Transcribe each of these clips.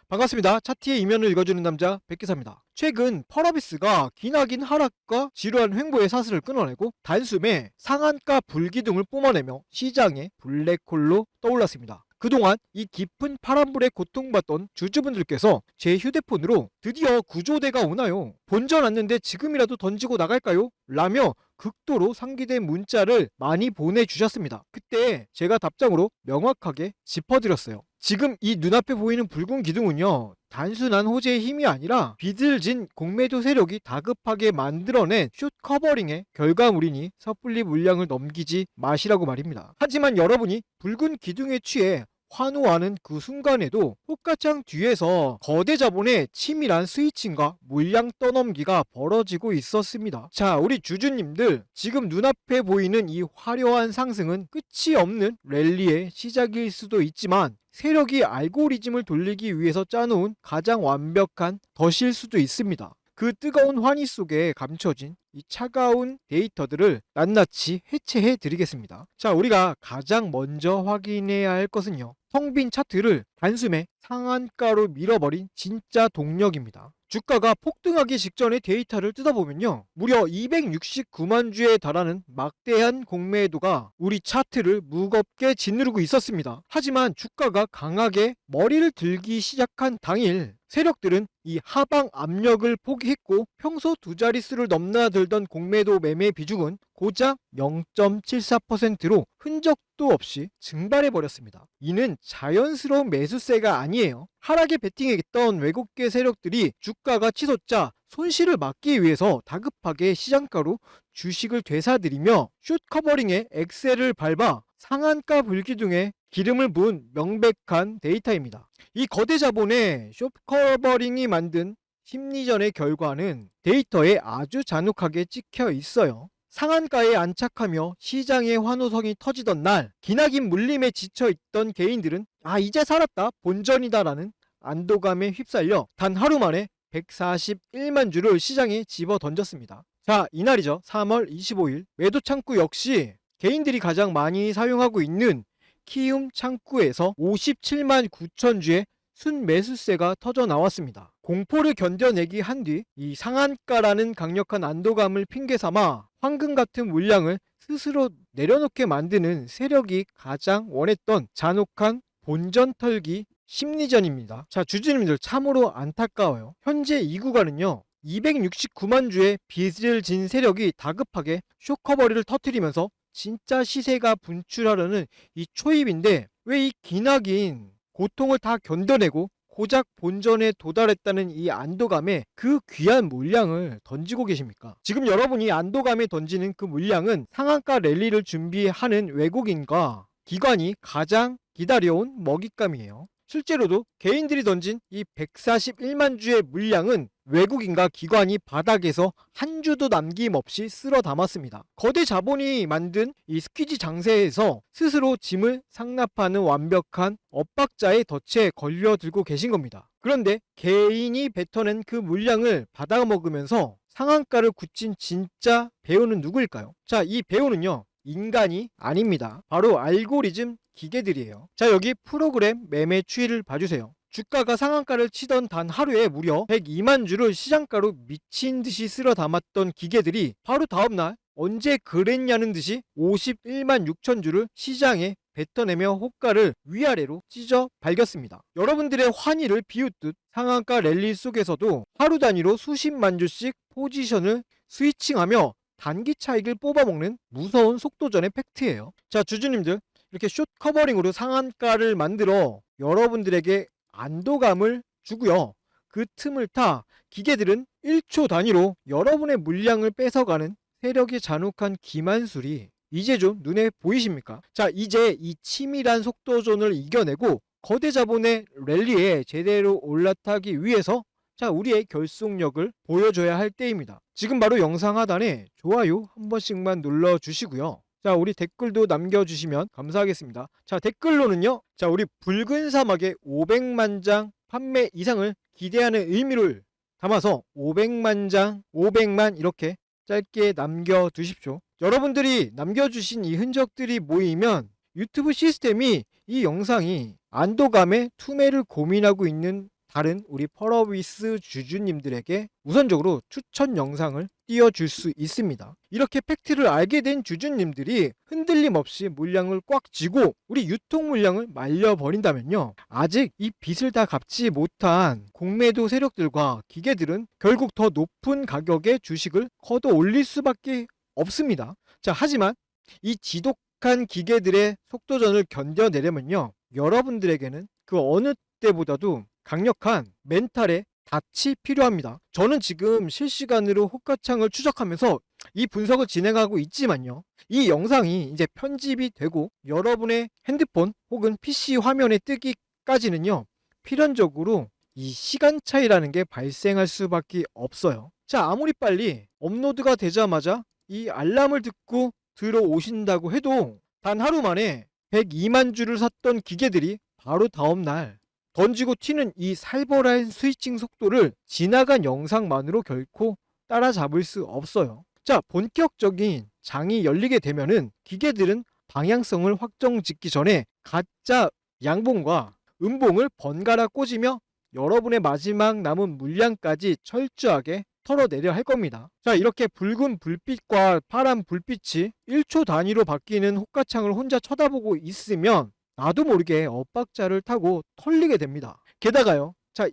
반갑습니다. 차트의 이면을 읽어주는 남자 백기사입니다. 최근 펄어비스가 기나긴 하락과 지루한 횡보의 사슬을 끊어내고 단숨에 상한가 불기둥을 뿜어내며 시장의 블랙홀로 떠올랐습니다. 그동안 이 깊은 파란불에 고통받던 주주분들께서 제 휴대폰으로 드디어 구조대가 오나요? 본전 왔는데 지금이라도 던지고 나갈까요? 라며 극도로 상기된 문자를 많이 보내주셨습니다. 그때 제가 답장으로 명확하게 짚어드렸어요. 지금 이 눈앞에 보이는 붉은 기둥은요, 단순한 호재의 힘이 아니라 비틀진 공매도 세력이 다급하게 만들어낸 숏 커버링의 결과물이니 섣불리 물량을 넘기지 마시라고 말입니다. 하지만 여러분이 붉은 기둥에 취해 환호하는 그 순간에도 호가창 뒤에서 거대 자본의 치밀한 스위칭과 물량 떠넘기가 벌어지고 있었습니다. 자, 우리 주주님들, 지금 눈앞에 보이는 이 화려한 상승은 끝이 없는 랠리의 시작일 수도 있지만 세력이 알고리즘을 돌리기 위해서 짜놓은 가장 완벽한 덫일 수도 있습니다. 그 뜨거운 환희 속에 감춰진 이 차가운 데이터들을 낱낱이 해체해 드리겠습니다. 자, 우리가 가장 먼저 확인해야 할 것은요, 텅 빈 차트를 단숨에 상한가로 밀어버린 진짜 동력입니다. 주가가 폭등하기 직전의 데이터를 뜯어보면요, 무려 269만 주에 달하는 막대한 공매도가 우리 차트를 무겁게 짓누르고 있었습니다. 하지만 주가가 강하게 머리를 들기 시작한 당일 세력들은 이 하방 압력을 포기했고 평소 두 자릿수를 넘나들던 공매도 매매 비중은 고작 0.74%로 흔적도 없이 증발해버렸습니다. 이는 자연스러운 매수세가 아니에요. 하락에 베팅했던 외국계 세력들이 주가가 치솟자 손실을 막기 위해서 다급하게 시장가로 주식을 되사들이며 숏 커버링의 엑셀을 밟아 상한가 불기둥에 기름을 부은 명백한 데이터입니다. 이 거대 자본의 숏 커버링이 만든 심리전의 결과는 데이터에 아주 잔혹하게 찍혀 있어요. 상한가에 안착하며 시장의 환호성이 터지던 날, 기나긴 물림에 지쳐있던 개인들은 이제 살았다, 본전이다라는 안도감에 휩쓸려 단 하루 만에 141만 주를 시장에 집어 던졌습니다. 자, 이날이죠. 3월 25일 매도 창구 역시 개인들이 가장 많이 사용하고 있는 키움 창구에서 57만 9천 주의 순매수세가 터져 나왔습니다. 공포를 견뎌내기 한 뒤 이 상한가라는 강력한 안도감을 핑계 삼아 황금 같은 물량을 스스로 내려놓게 만드는 세력이 가장 원했던 잔혹한 본전 털기 심리전입니다. 자, 주주님들 참으로 안타까워요. 현재 이 구간은요, 269만 주의 빚을 진 세력이 다급하게 쇼커버리를 터뜨리면서 진짜 시세가 분출하려는 이 초입인데, 왜 이 기나긴 고통을 다 견뎌내고 고작 본전에 도달했다는 이 안도감에 그 귀한 물량을 던지고 계십니까? 지금 여러분이 안도감에 던지는 그 물량은 상한가 랠리를 준비하는 외국인과 기관이 가장 기다려온 먹잇감이에요. 실제로도 개인들이 던진 이 141만 주의 물량은 외국인과 기관이 바닥에서 한 주도 남김없이 쓸어 담았습니다. 거대 자본이 만든 이 스퀴지 장세에서 스스로 짐을 상납하는 완벽한 엇박자의 덫에 걸려들고 계신 겁니다. 그런데 개인이 뱉어낸 그 물량을 받아먹으면서 상한가를 굳힌 진짜 배우는 누구일까요? 자, 이 배우는요, 인간이 아닙니다. 바로 알고리즘 기계들이에요. 자, 여기 프로그램 매매 추이를 봐주세요. 주가가 상한가를 치던 단 하루에 무려 102만 주를 시장가로 미친 듯이 쓸어 담았던 기계들이 바로 다음날 언제 그랬냐는 듯이 51만 6천 주를 시장에 뱉어내며 호가를 위아래로 찢어 발겼습니다. 여러분들의 환희를 비웃듯 상한가 랠리 속에서도 하루 단위로 수십만 주씩 포지션을 스위칭하며 단기 차익을 뽑아먹는 무서운 속도전의 팩트예요. 자, 주주님들, 이렇게 숏 커버링으로 상한가를 만들어 여러분들에게 안도감을 주고요, 그 틈을 타 기계들은 1초 단위로 여러분의 물량을 뺏어가는 세력의 잔혹한 기만술이 이제 좀 눈에 보이십니까? 자, 이제 이 치밀한 속도전을 이겨내고 거대 자본의 랠리에 제대로 올라타기 위해서 자, 우리의 결속력을 보여줘야 할 때입니다. 지금 바로 영상 하단에 좋아요 한 번씩만 눌러주시고요. 자, 우리 댓글도 남겨주시면 감사하겠습니다. 자, 댓글로는요, 자, 우리 붉은 사막의 500만 장 판매 이상을 기대하는 의미를 담아서 500만 장, 500만 이렇게 짧게 남겨두십시오. 여러분들이 남겨주신 이 흔적들이 모이면 유튜브 시스템이 이 영상이 안도감의 투매를 고민하고 있는 다른 우리 펄어비스 주주님들에게 우선적으로 추천 영상을 띄워줄 수 있습니다. 이렇게 팩트를 알게 된 주주님들이 흔들림 없이 물량을 꽉 쥐고 우리 유통 물량을 말려버린다면요, 아직 이 빚을 다 갚지 못한 공매도 세력들과 기계들은 결국 더 높은 가격의 주식을 걷어 올릴 수밖에 없습니다. 자, 하지만 이 지독한 기계들의 속도전을 견뎌내려면요, 여러분들에게는 그 어느 때보다도 강력한 멘탈의 닻이 필요합니다. 저는 지금 실시간으로 호가창을 추적하면서 이 분석을 진행하고 있지만요, 이 영상이 이제 편집이 되고 여러분의 핸드폰 혹은 PC 화면에 뜨기까지는요, 필연적으로 이 시간 차이라는 게 발생할 수밖에 없어요. 자, 아무리 빨리 업로드가 되자마자 이 알람을 듣고 들어오신다고 해도 단 하루 만에 102만 주를 샀던 기계들이 바로 다음날 던지고 튀는 이 살벌한 스위칭 속도를 지나간 영상만으로 결코 따라잡을 수 없어요. 자, 본격적인 장이 열리게 되면은 기계들은 방향성을 확정짓기 전에 가짜 양봉과 음봉을 번갈아 꽂으며 여러분의 마지막 남은 물량까지 철저하게 털어내려 할 겁니다. 자, 이렇게 붉은 불빛과 파란 불빛이 1초 단위로 바뀌는 호가창을 혼자 쳐다보고 있으면 나도 모르게 엇박자를 타고 털리게 됩니다. 게다가요, 자,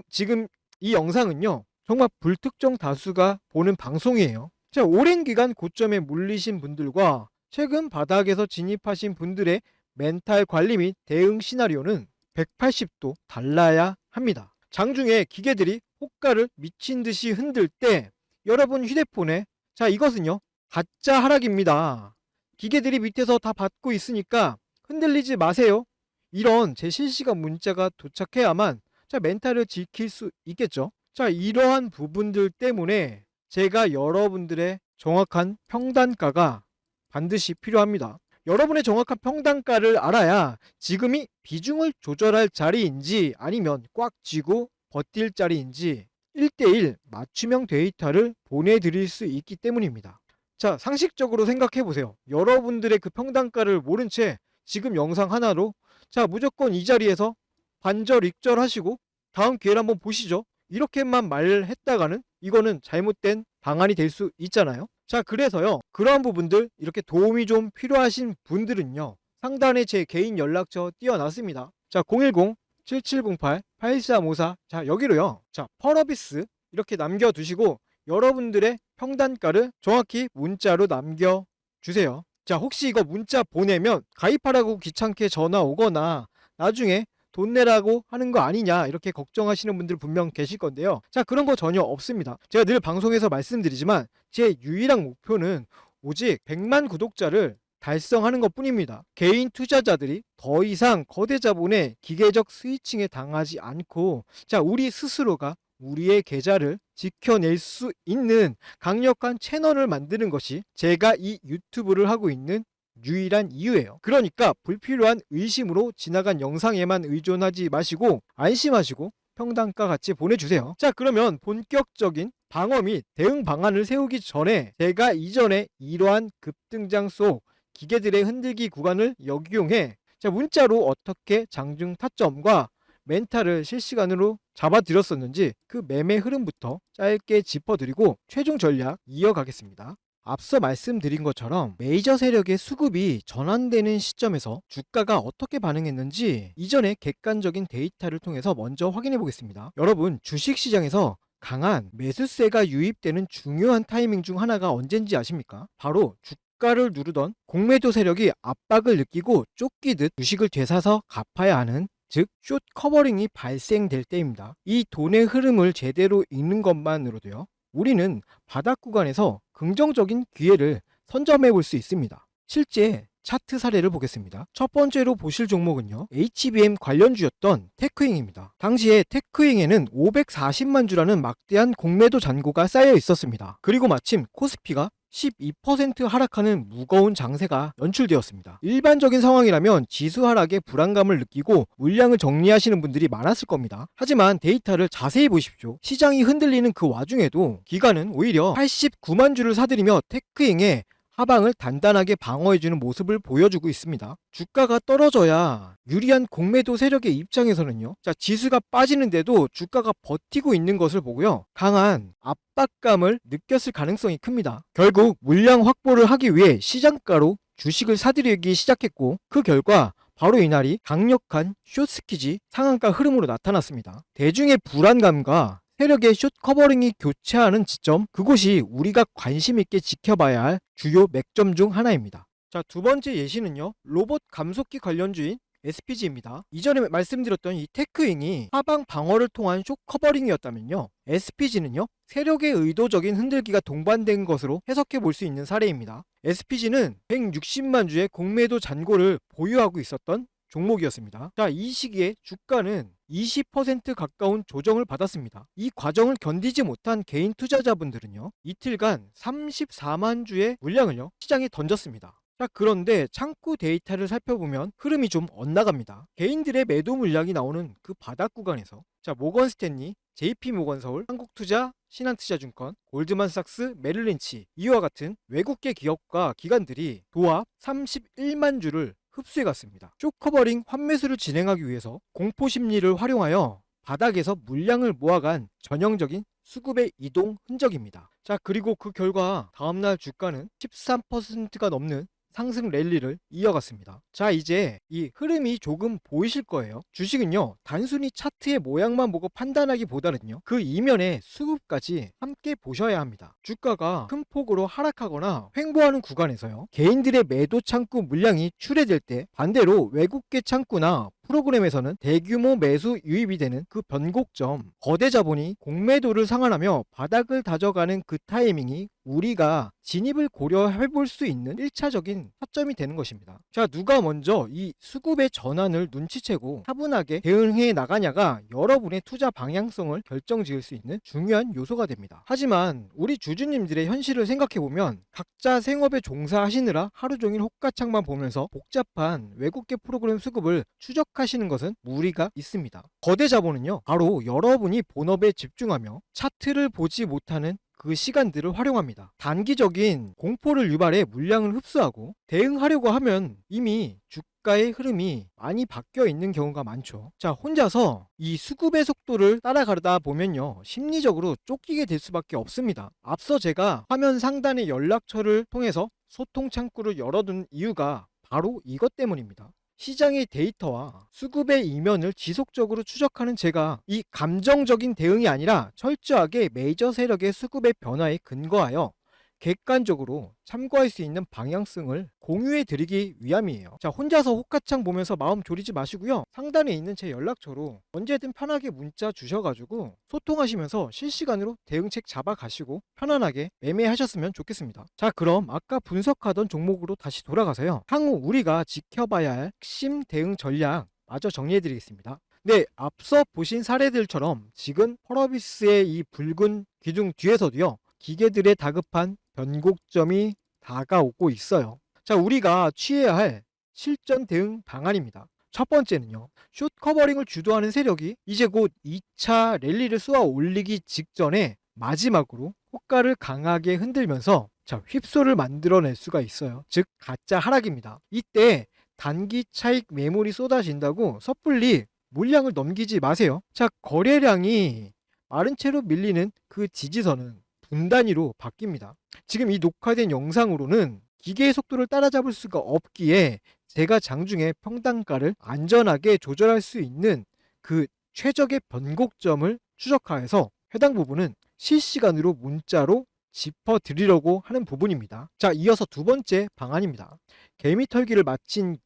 지금 이 영상은요, 정말 불특정 다수가 보는 방송이에요. 자, 오랜 기간 고점에 물리신 분들과 최근 바닥에서 진입하신 분들의 멘탈 관리 및 대응 시나리오는 180도 달라야 합니다. 장중에 기계들이 호가를 미친 듯이 흔들 때 여러분 휴대폰에, 자, 이것은요, 가짜 하락입니다. 기계들이 밑에서 다 받고 있으니까 흔들리지 마세요, 이런 제 실시간 문자가 도착해야만 자, 멘탈을 지킬 수 있겠죠. 자, 이러한 부분들 때문에 제가 여러분들의 정확한 평단가가 반드시 필요합니다. 여러분의 정확한 평단가를 알아야 지금이 비중을 조절할 자리인지 아니면 꽉 쥐고 버틸 자리인지 1대1 맞춤형 데이터를 보내드릴 수 있기 때문입니다. 자, 상식적으로 생각해 보세요. 여러분들의 그 평단가를 모른 채 지금 영상 하나로 자, 무조건 이 자리에서 반절 익절 하시고 다음 기회를 한번 보시죠, 이렇게만 말했다가는 이거는 잘못된 방안이 될 수 있잖아요. 자, 그래서요, 그러한 부분들 이렇게 도움이 좀 필요하신 분들은요, 상단에 제 개인 연락처 띄워놨습니다. 자, 010-7708-8354, 자, 여기로요, 자, 펄어비스 이렇게 남겨두시고 여러분들의 평단가를 정확히 문자로 남겨주세요. 자, 혹시 이거 문자 보내면 가입하라고 귀찮게 전화 오거나 나중에 돈 내라고 하는 거 아니냐 이렇게 걱정하시는 분들 분명 계실 건데요. 자, 그런 거 전혀 없습니다. 제가 늘 방송에서 말씀드리지만 제 유일한 목표는 오직 100만 구독자를 달성하는 것 뿐입니다. 개인 투자자들이 더 이상 거대 자본의 기계적 스위칭에 당하지 않고 자, 우리 스스로가 우리의 계좌를 지켜낼 수 있는 강력한 채널을 만드는 것이 제가 이 유튜브를 하고 있는 유일한 이유예요. 그러니까 불필요한 의심으로 지나간 영상에만 의존하지 마시고 안심하시고 평단가 같이 보내주세요. 자, 그러면 본격적인 방어 및 대응 방안을 세우기 전에 제가 이전에 이러한 급등장 속 기계들의 흔들기 구간을 역이용해 자, 문자로 어떻게 장중 타점과 멘탈을 실시간으로 잡아드렸었는지 그 매매 흐름부터 짧게 짚어드리고 최종 전략 이어가겠습니다. 앞서 말씀드린 것처럼 메이저 세력의 수급이 전환되는 시점에서 주가가 어떻게 반응했는지 이전의 객관적인 데이터를 통해서 먼저 확인해 보겠습니다. 여러분, 주식시장에서 강한 매수세가 유입되는 중요한 타이밍 중 하나가 언젠지 아십니까? 바로 주가를 누르던 공매도 세력이 압박을 느끼고 쫓기듯 주식을 되사서 갚아야 하는, 즉 숏 커버링이 발생될 때입니다. 이 돈의 흐름을 제대로 읽는 것만으로도요, 우리는 바닥 구간에서 긍정적인 기회를 선점해 볼 수 있습니다. 실제 차트 사례를 보겠습니다. 첫 번째로 보실 종목은요, HBM 관련주였던 테크잉입니다. 당시에 테크잉에는 540만 주라는 막대한 공매도 잔고가 쌓여 있었습니다. 그리고 마침 코스피가 12% 하락하는 무거운 장세가 연출되었습니다. 일반적인 상황이라면 지수 하락에 불안감을 느끼고 물량을 정리하시는 분들이 많았을 겁니다. 하지만 데이터를 자세히 보십시오. 시장이 흔들리는 그 와중에도 기관은 오히려 89만 주를 사들이며 테크잉에 하방을 단단하게 방어해주는 모습을 보여주고 있습니다. 주가가 떨어져야 유리한 공매도 세력의 입장에서는요. 자, 지수가 빠지는데도 주가가 버티고 있는 것을 보고요. 강한 압박감을 느꼈을 가능성이 큽니다. 결국 물량 확보를 하기 위해 시장가로 주식을 사들이기 시작했고 그 결과 바로 이날이 강력한 숏스키지 상한가 흐름으로 나타났습니다. 대중의 불안감과 세력의 숏 커버링이 교차하는 지점, 그곳이 우리가 관심 있게 지켜봐야 할 주요 맥점 중 하나입니다. 자, 두 번째 예시는요. 로봇 감속기 관련주인 SPG입니다. 이전에 말씀드렸던 이 테크잉이 하방 방어를 통한 숏 커버링이었다면요. SPG는요. 세력의 의도적인 흔들기가 동반된 것으로 해석해 볼 수 있는 사례입니다. SPG는 160만 주의 공매도 잔고를 보유하고 있었던 종목이었습니다. 자, 이 시기에 주가는 20% 가까운 조정을 받았습니다. 이 과정을 견디지 못한 개인 투자자분들은요, 이틀간 34만 주의 물량을요, 시장에 던졌습니다. 자, 그런데 창구 데이터를 살펴보면 흐름이 좀 엇나갑니다. 개인들의 매도 물량이 나오는 그 바닥 구간에서 자, 모건 스탠리, JP모건서울, 한국투자, 신한투자증권, 골드만삭스, 메릴린치 이와 같은 외국계 기업과 기관들이 도합 31만 주를 흡수해 갔습니다. 숏커버링 환매수를 진행하기 위해서 공포 심리를 활용하여 바닥에서 물량을 모아간 전형적인 수급의 이동 흔적입니다. 자, 그리고 그 결과 다음날 주가는 13%가 넘는 상승 랠리를 이어갔습니다. 자, 이제 이 흐름이 조금 보이실 거예요. 주식은요, 단순히 차트의 모양만 보고 판단하기보다는요, 그 이면의 수급까지 함께 보셔야 합니다. 주가가 큰 폭으로 하락하거나 횡보하는 구간에서요, 개인들의 매도 창구 물량이 출회될 때 반대로 외국계 창구나 프로그램에서는 대규모 매수 유입이 되는 그 변곡점, 거대 자본이 공매도를 상환하며 바닥을 다져가는 그 타이밍이 우리가 진입을 고려해 볼 수 있는 1차적인 타점이 되는 것입니다. 자, 누가 먼저 이 수급의 전환을 눈치채고 차분하게 대응해 나가냐가 여러분의 투자 방향성을 결정지을 수 있는 중요한 요소가 됩니다. 하지만 우리 주주님들의 현실을 생각해 보면 각자 생업에 종사하시느라 하루 종일 호가창만 보면서 복잡한 외국계 프로그램 수급을 추적하시는 것은 무리가 있습니다. 거대 자본은요, 바로 여러분이 본업에 집중하며 차트를 보지 못하는 그 시간들을 활용합니다. 단기적인 공포를 유발해 물량을 흡수하고 대응하려고 하면 이미 주가의 흐름이 많이 바뀌어 있는 경우가 많죠. 자, 혼자서 이 수급의 속도를 따라가다 보면요, 심리적으로 쫓기게 될 수밖에 없습니다. 앞서 제가 화면 상단의 연락처를 통해서 소통 창구를 열어둔 이유가 바로 이것 때문입니다. 시장의 데이터와 수급의 이면을 지속적으로 추적하는 제가 이 감정적인 대응이 아니라 철저하게 메이저 세력의 수급의 변화에 근거하여 객관적으로 참고할 수 있는 방향성을 공유해 드리기 위함이에요. 자, 혼자서 호가창 보면서 마음 졸이지 마시고요. 상단에 있는 제 연락처로 언제든 편하게 문자 주셔가지고 소통하시면서 실시간으로 대응책 잡아가시고 편안하게 매매하셨으면 좋겠습니다. 자, 그럼 아까 분석하던 종목으로 다시 돌아가서요, 향후 우리가 지켜봐야 할 핵심 대응 전략 마저 정리해 드리겠습니다. 네, 앞서 보신 사례들처럼 지금 펄어비스의 이 붉은 기둥 뒤에서도요, 기계들의 다급한 변곡점이 다가오고 있어요. 자, 우리가 취해야 할 실전 대응 방안입니다. 첫 번째는요, 숏 커버링을 주도하는 세력이 이제 곧 2차 랠리를 쏘아 올리기 직전에 마지막으로 호가를 강하게 흔들면서 자, 휩소를 만들어낼 수가 있어요. 즉 가짜 하락입니다. 이때 단기 차익 매물이 쏟아진다고 섣불리 물량을 넘기지 마세요. 자, 거래량이 마른 채로 밀리는 그 지지선은 분 단위로 바뀝니다. 지금 이 녹화된 영상으로는 기계의 속도를 따라잡을 수가 없기에 제가 장중에 평단가를 안전하게 조절할 수 있는 그 최적의 변곡점을 추적하여서 해당 부분은 실시간으로 문자로 짚어드리려고 하는 부분입니다. 자, 이어서 두 번째 방안입니다. 개미털기를 마친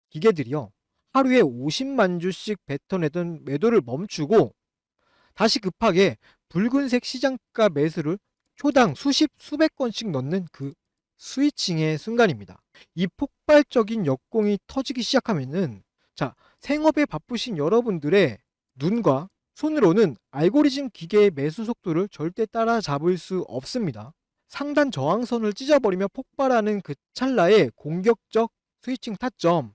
기계들이요, 하루에 50만 주씩 뱉어내던 매도를 멈추고 다시 급하게 붉은색 시장가 매수를 초당 수백 건씩 넣는 그 스위칭의 순간입니다. 이 폭발적인 역공이 터지기 시작하면은 자, 생업에 바쁘신 여러분들의 눈과 손으로는 알고리즘 기계의 매수 속도를 절대 따라잡을 수 없습니다. 상단 저항선을 찢어버리며 폭발하는 그 찰나의 공격적 스위칭 타점.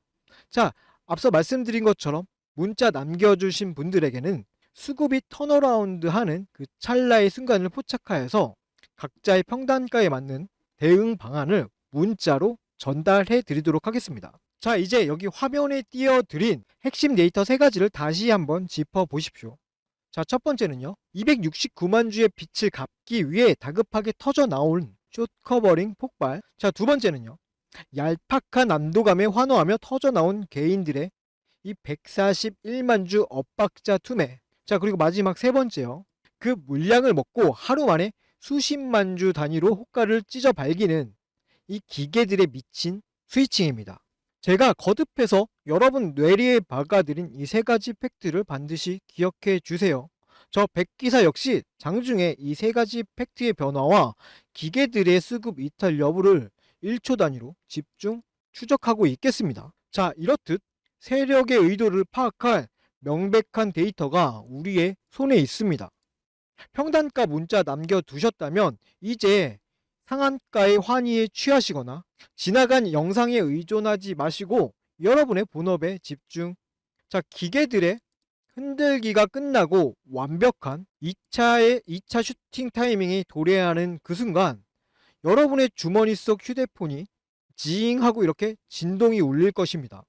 자, 앞서 말씀드린 것처럼 문자 남겨주신 분들에게는 수급이 턴어라운드하는 그 찰나의 순간을 포착하여서 각자의 평단가에 맞는 대응 방안을 문자로 전달해 드리도록 하겠습니다. 자, 이제 여기 화면에 띄워드린 핵심 데이터 3가지를 다시 한번 짚어보십시오. 자, 첫 번째는요. 269만 주의 빛을 갚기 위해 다급하게 터져 나온 숏커버링 폭발. 자, 두 번째는요. 얄팍한 안도감에 환호하며 터져 나온 개인들의 이 141만 주 엇박자 투매. 자, 그리고 마지막 세 번째요. 그 물량을 먹고 하루 만에 수십만 주 단위로 호가를 찢어 발기는 이 기계들의 미친 스위칭입니다. 제가 거듭해서 여러분 뇌리에 박아드린 이 3가지 팩트를 반드시 기억해 주세요. 저 백기사 역시 장중에 이 3가지 팩트의 변화와 기계들의 수급 이탈 여부를 1초 단위로 집중 추적하고 있겠습니다. 자, 이렇듯 세력의 의도를 파악할 명백한 데이터가 우리의 손에 있습니다. 평단가 문자 남겨두셨다면 이제 상한가의 환희에 취하시거나 지나간 영상에 의존하지 마시고 여러분의 본업에 집중. 자, 기계들의 흔들기가 끝나고 완벽한 2차 슈팅 타이밍이 도래하는 그 순간 여러분의 주머니 속 휴대폰이 지잉하고 이렇게 진동이 울릴 것입니다.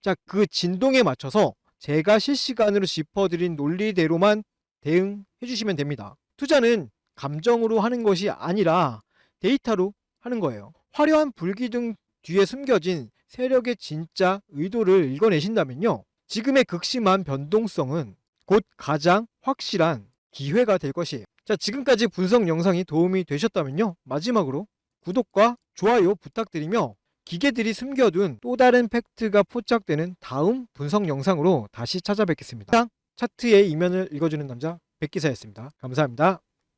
자, 그 진동에 맞춰서 제가 실시간으로 짚어드린 논리대로만 대응해 주시면 됩니다. 투자는 감정으로 하는 것이 아니라 데이터로 하는 거예요. 화려한 불기둥 뒤에 숨겨진 세력의 진짜 의도를 읽어내신다면요. 지금의 극심한 변동성은 곧 가장 확실한 기회가 될 것이에요. 자, 지금까지 분석 영상이 도움이 되셨다면요. 마지막으로 구독과 좋아요 부탁드리며 기계들이 숨겨둔 또 다른 팩트가 포착되는 다음 분석 영상으로 다시 찾아뵙겠습니다. 차트의 이면을 읽어주는 남자 백기사였습니다. 감사합니다.